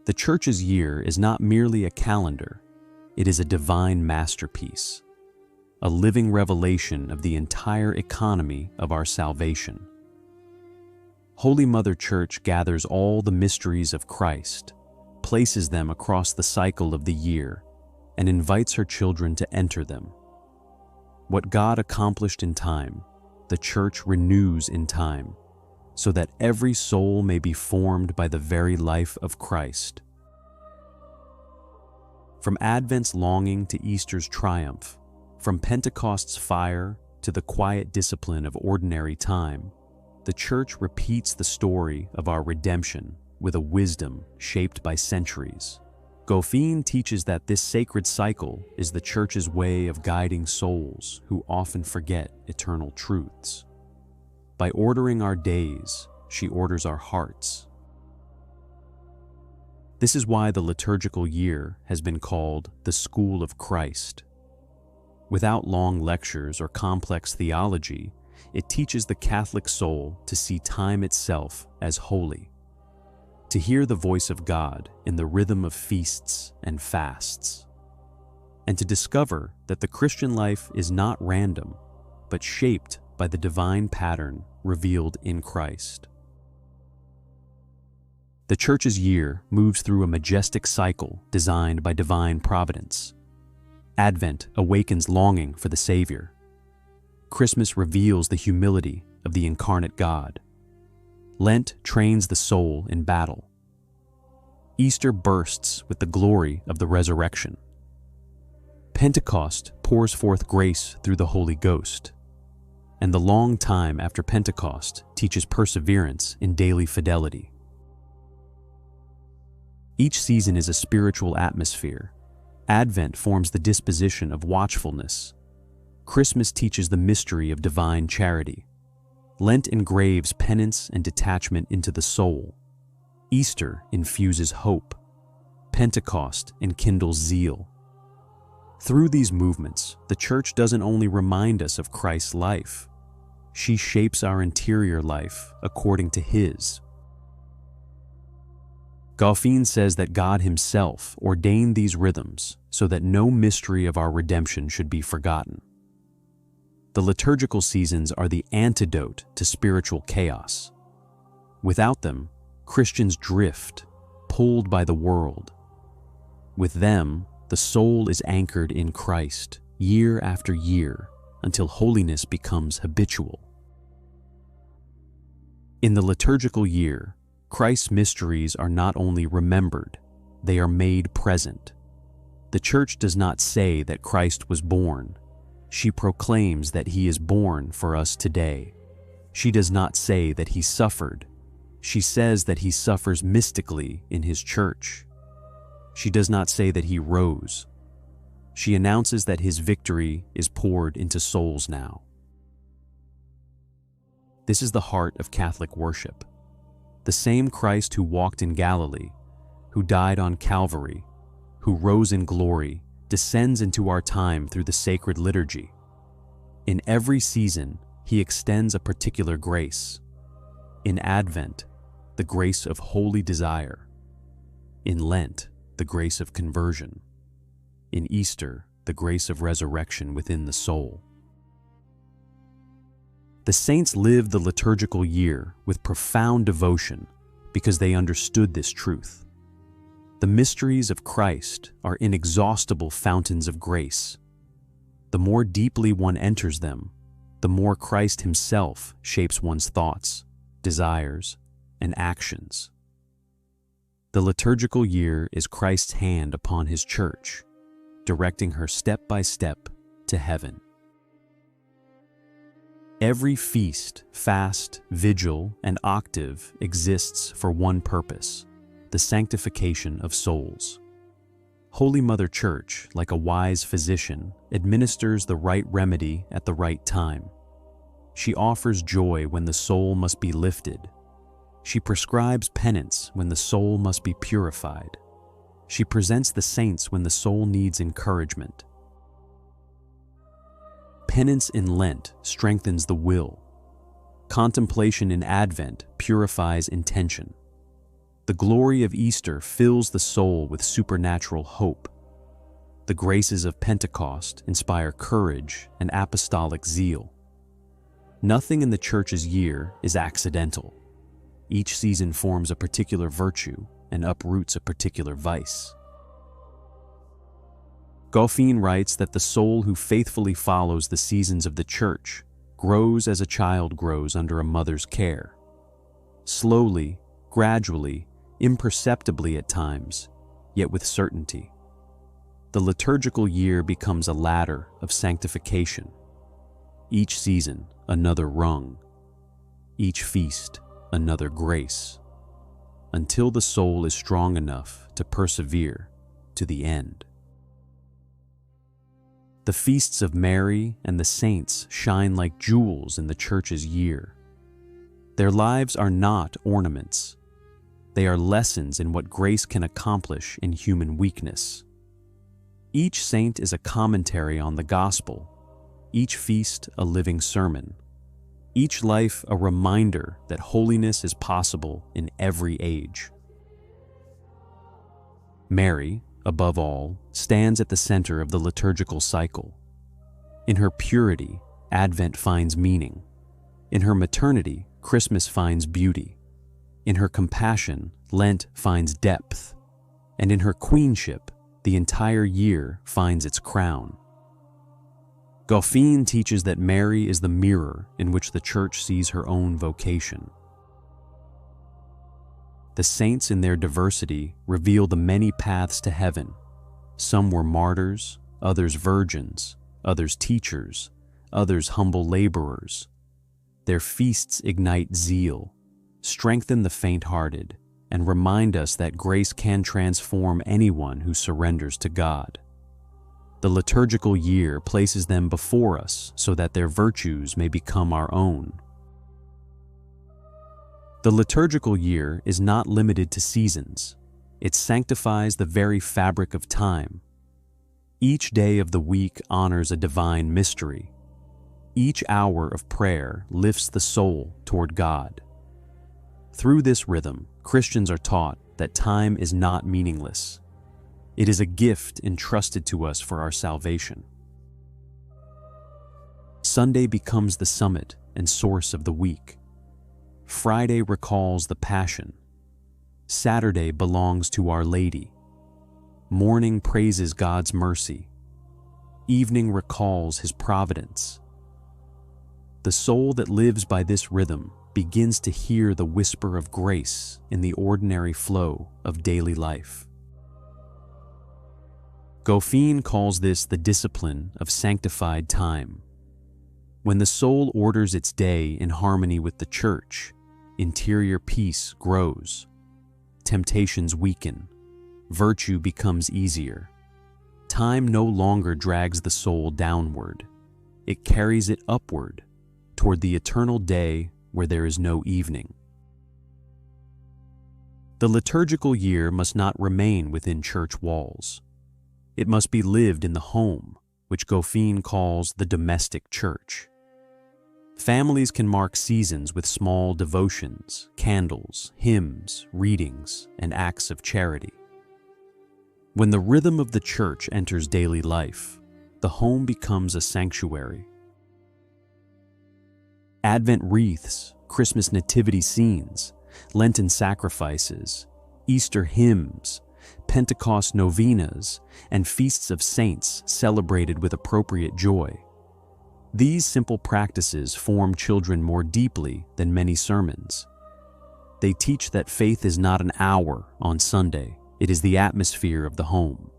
The Church's year is not merely a calendar, it is a divine masterpiece, a living revelation of the entire economy of our salvation. Holy Mother Church gathers all the mysteries of Christ, places them across the cycle of the year, and invites her children to enter them. What God accomplished in time, the Church renews in time, so that every soul may be formed by the very life of Christ. From Advent's longing to Easter's triumph, from Pentecost's fire to the quiet discipline of ordinary time, the Church repeats the story of our redemption with a wisdom shaped by centuries. Goffine teaches that this sacred cycle is the Church's way of guiding souls who often forget eternal truths. By ordering our days, she orders our hearts. This is why the liturgical year has been called the School of Christ. Without long lectures or complex theology, it teaches the Catholic soul to see time itself as holy, to hear the voice of God in the rhythm of feasts and fasts, and to discover that the Christian life is not random, but shaped by the divine pattern revealed in Christ. The Church's year moves through a majestic cycle designed by divine providence. Advent awakens longing for the Savior. Christmas reveals the humility of the incarnate God. Lent trains the soul in battle. Easter bursts with the glory of the resurrection. Pentecost pours forth grace through the Holy Ghost. And the long time after Pentecost teaches perseverance in daily fidelity. Each season is a spiritual atmosphere. Advent forms the disposition of watchfulness. Christmas teaches the mystery of divine charity. Lent engraves penance and detachment into the soul. Easter infuses hope. Pentecost enkindles zeal. Through these movements, the Church doesn't only remind us of Christ's life, she shapes our interior life according to His. Goffine says that God Himself ordained these rhythms so that no mystery of our redemption should be forgotten. The liturgical seasons are the antidote to spiritual chaos. Without them, Christians drift, pulled by the world. With them, the soul is anchored in Christ year after year until holiness becomes habitual. In the liturgical year, Christ's mysteries are not only remembered, they are made present. The Church does not say that Christ was born. She proclaims that He is born for us today. She does not say that He suffered. She says that He suffers mystically in His Church. She does not say that He rose. She announces that His victory is poured into souls now. This is the heart of Catholic worship. The same Christ who walked in Galilee, who died on Calvary, who rose in glory, descends into our time through the sacred liturgy. In every season, He extends a particular grace. In Advent, the grace of holy desire. In Lent, the grace of conversion. In Easter, the grace of resurrection within the soul. The saints lived the liturgical year with profound devotion because they understood this truth. The mysteries of Christ are inexhaustible fountains of grace. The more deeply one enters them, the more Christ Himself shapes one's thoughts, desires, and actions. The liturgical year is Christ's hand upon His Church, directing her step by step to heaven. Every feast, fast, vigil, and octave exists for one purpose: the sanctification of souls. Holy Mother Church, like a wise physician, administers the right remedy at the right time. She offers joy when the soul must be lifted. She prescribes penance when the soul must be purified. She presents the saints when the soul needs encouragement. Penance in Lent strengthens the will. Contemplation in Advent purifies intention. The glory of Easter fills the soul with supernatural hope. The graces of Pentecost inspire courage and apostolic zeal. Nothing in the Church's year is accidental. Each season forms a particular virtue and uproots a particular vice. Goffine writes that the soul who faithfully follows the seasons of the Church grows as a child grows under a mother's care. Slowly, gradually, imperceptibly at times, yet with certainty. The liturgical year becomes a ladder of sanctification. Each season, another rung. Each feast, another grace. Until the soul is strong enough to persevere to the end. The feasts of Mary and the saints shine like jewels in the Church's year. Their lives are not ornaments. They are lessons in what grace can accomplish in human weakness. Each saint is a commentary on the gospel, each feast a living sermon, each life a reminder that holiness is possible in every age. Mary, above all, stands at the center of the liturgical cycle. In her purity, Advent finds meaning. In her maternity, Christmas finds beauty. In her compassion, Lent finds depth. And in her queenship, the entire year finds its crown. Goffine teaches that Mary is the mirror in which the Church sees her own vocation. The saints in their diversity reveal the many paths to heaven. Some were martyrs, others virgins, others teachers, others humble laborers. Their feasts ignite zeal, strengthen the faint-hearted, and remind us that grace can transform anyone who surrenders to God. The liturgical year places them before us so that their virtues may become our own. The liturgical year is not limited to seasons. It sanctifies the very fabric of time. Each day of the week honors a divine mystery. Each hour of prayer lifts the soul toward God. Through this rhythm, Christians are taught that time is not meaningless. It is a gift entrusted to us for our salvation. Sunday becomes the summit and source of the week. Friday recalls the Passion. Saturday belongs to Our Lady. Morning praises God's mercy. Evening recalls His providence. The soul that lives by this rhythm begins to hear the whisper of grace in the ordinary flow of daily life. Goffine calls this the discipline of sanctified time. When the soul orders its day in harmony with the Church, interior peace grows, temptations weaken, virtue becomes easier. Time no longer drags the soul downward. It carries it upward, toward the eternal day where there is no evening. The liturgical year must not remain within church walls. It must be lived in the home, which Goffine calls the domestic church. Families can mark seasons with small devotions, candles, hymns, readings, and acts of charity. When the rhythm of the Church enters daily life, the home becomes a sanctuary. Advent wreaths, Christmas nativity scenes, Lenten sacrifices, Easter hymns, Pentecost novenas, and feasts of saints celebrated with appropriate joy. These simple practices form children more deeply than many sermons. They teach that faith is not an hour on Sunday, it is the atmosphere of the home.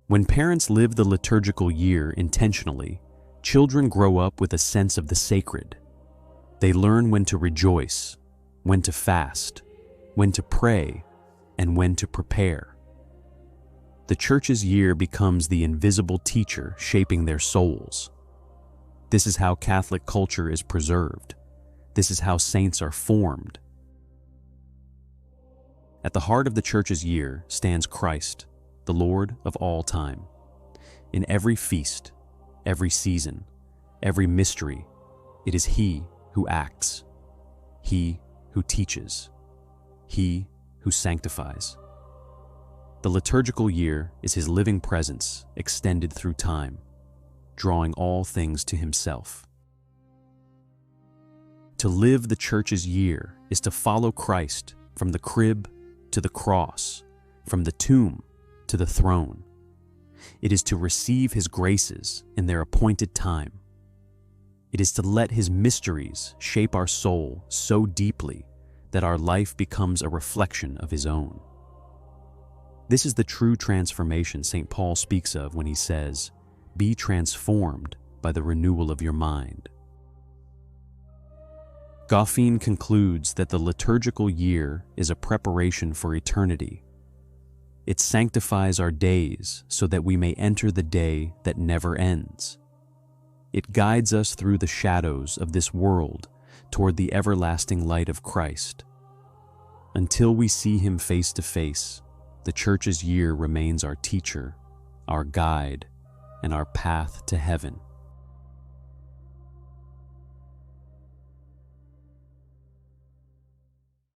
When parents live the liturgical year intentionally, children grow up with a sense of the sacred. They learn when to rejoice, when to fast, when to pray, and when to prepare. The Church's year becomes the invisible teacher shaping their souls. This is how Catholic culture is preserved. This is how saints are formed. At the heart of the Church's year stands Christ, the Lord of all time. In every feast, every season, every mystery, it is He who acts, He who teaches, He who sanctifies. The liturgical year is His living presence extended through time, drawing all things to Himself. To live the Church's year is to follow Christ from the crib to the cross, from the tomb to the throne. It is to receive His graces in their appointed time. It is to let His mysteries shape our soul so deeply that our life becomes a reflection of His own. This is the true transformation St. Paul speaks of when he says, "Be transformed by the renewal of your mind." Goffine concludes that the liturgical year is a preparation for eternity. It sanctifies our days so that we may enter the day that never ends. It guides us through the shadows of this world toward the everlasting light of Christ. Until we see Him face to face, the Church's year remains our teacher, our guide, and our path to heaven.